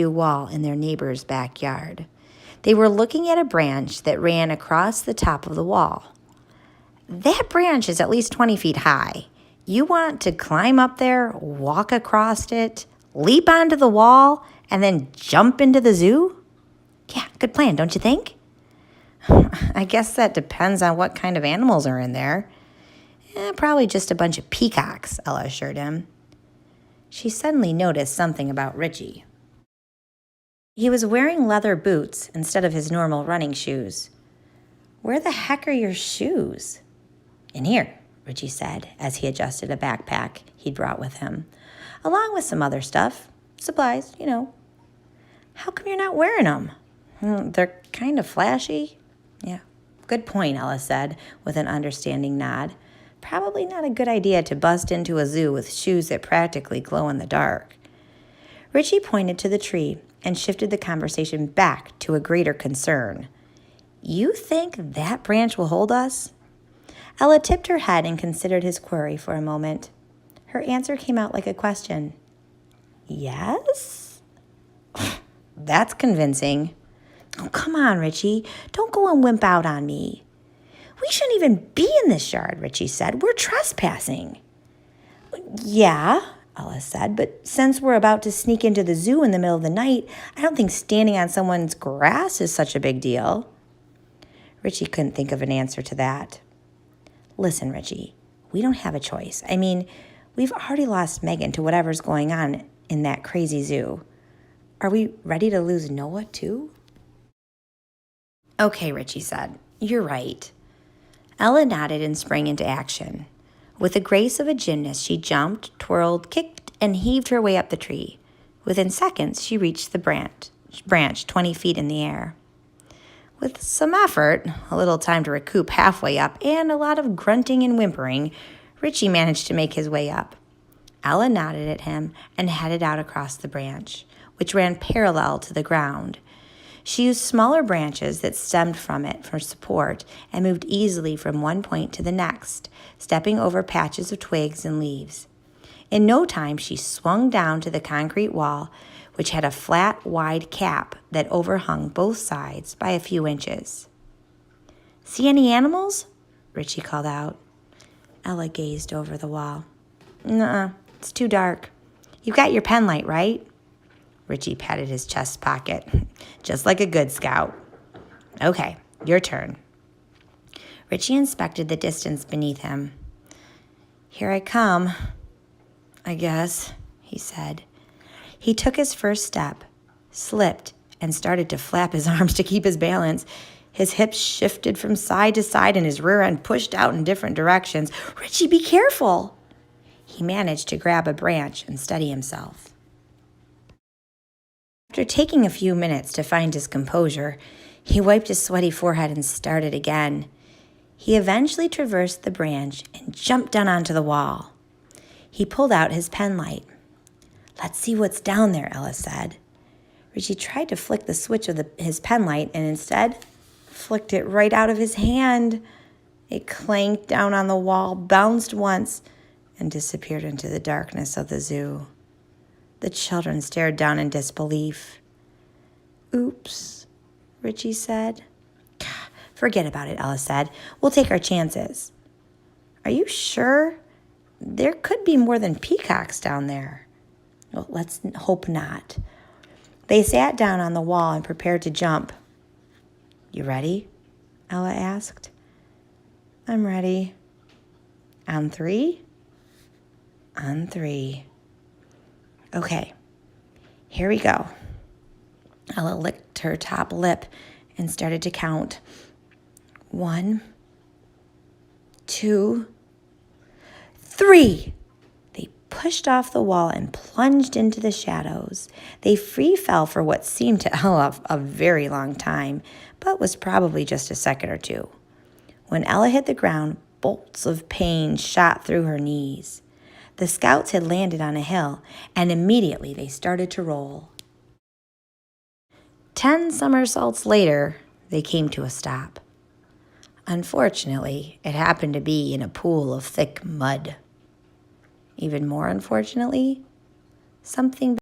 wall in their neighbor's backyard. They were looking at a branch that ran across the top of the wall. That branch is at least 20 feet high. You want to climb up there, walk across it, leap onto the wall, and then jump into the zoo? Yeah, good plan, don't you think? I guess that depends on what kind of animals are in there. Probably just a bunch of peacocks, Ella assured him. She suddenly noticed something about Richie. He was wearing leather boots instead of his normal running shoes. Where the heck are your shoes? In here, Richie said as he adjusted a backpack he'd brought with him, along with some other stuff, supplies, you know. How come you're not wearing them? They're kind of flashy. Yeah, good point, Ella said with an understanding nod. Probably not a good idea to bust into a zoo with shoes that practically glow in the dark. Richie pointed to the tree and shifted the conversation back to a greater concern. You think that branch will hold us? Ella tipped her head and considered his query for a moment. Her answer came out like a question. Yes? That's convincing. Oh, come on, Richie. Don't go and wimp out on me. We shouldn't even be in this yard, Richie said. We're trespassing. Yeah, Ella said, but since we're about to sneak into the zoo in the middle of the night, I don't think standing on someone's grass is such a big deal. Richie couldn't think of an answer to that. Listen, Richie, we don't have a choice. I mean, we've already lost Megan to whatever's going on in that crazy zoo. Are we ready to lose Noah, too? Okay, Richie said. You're right. Ella nodded and sprang into action. With the grace of a gymnast, she jumped, twirled, kicked, and heaved her way up the tree. Within seconds, she reached the branch 20 feet in the air. With some effort, a little time to recoup halfway up, and a lot of grunting and whimpering, Richie managed to make his way up. Ella nodded at him and headed out across the branch, which ran parallel to the ground. She used smaller branches that stemmed from it for support and moved easily from one point to the next, stepping over patches of twigs and leaves. In no time, she swung down to the concrete wall, which had a flat, wide cap that overhung both sides by a few inches. See any animals? Richie called out. Ella gazed over the wall. Nuh-uh, it's too dark. You've got your pen light, right? Richie patted his chest pocket, just like a good scout. Okay, your turn. Richie inspected the distance beneath him. Here I come, I guess, he said. He took his first step, slipped, and started to flap his arms to keep his balance. His hips shifted from side to side and his rear end pushed out in different directions. Richie, be careful! He managed to grab a branch and steady himself. After taking a few minutes to find his composure, he wiped his sweaty forehead and started again. He eventually traversed the branch and jumped down onto the wall. He pulled out his pen light. Let's see what's down there, Ella said. Richie tried to flick the switch of his pen light and instead flicked it right out of his hand. It clanked down on the wall, bounced once, and disappeared into the darkness of the zoo. The children stared down in disbelief. Oops, Richie said. Forget about it, Ella said. We'll take our chances. Are you sure? There could be more than peacocks down there. Well, let's hope not. They sat down on the wall and prepared to jump. You ready? Ella asked. I'm ready. On three? On three. Okay, here we go. Ella licked her top lip and started to count. 1, 2, 3. They pushed off the wall and plunged into the shadows. They free fell for what seemed to Ella a very long time, but was probably just a second or two. When Ella hit the ground, bolts of pain shot through her knees. The scouts had landed on a hill, and immediately they started to roll. 10 somersaults later, they came to a stop. Unfortunately, it happened to be in a pool of thick mud. Even more unfortunately, something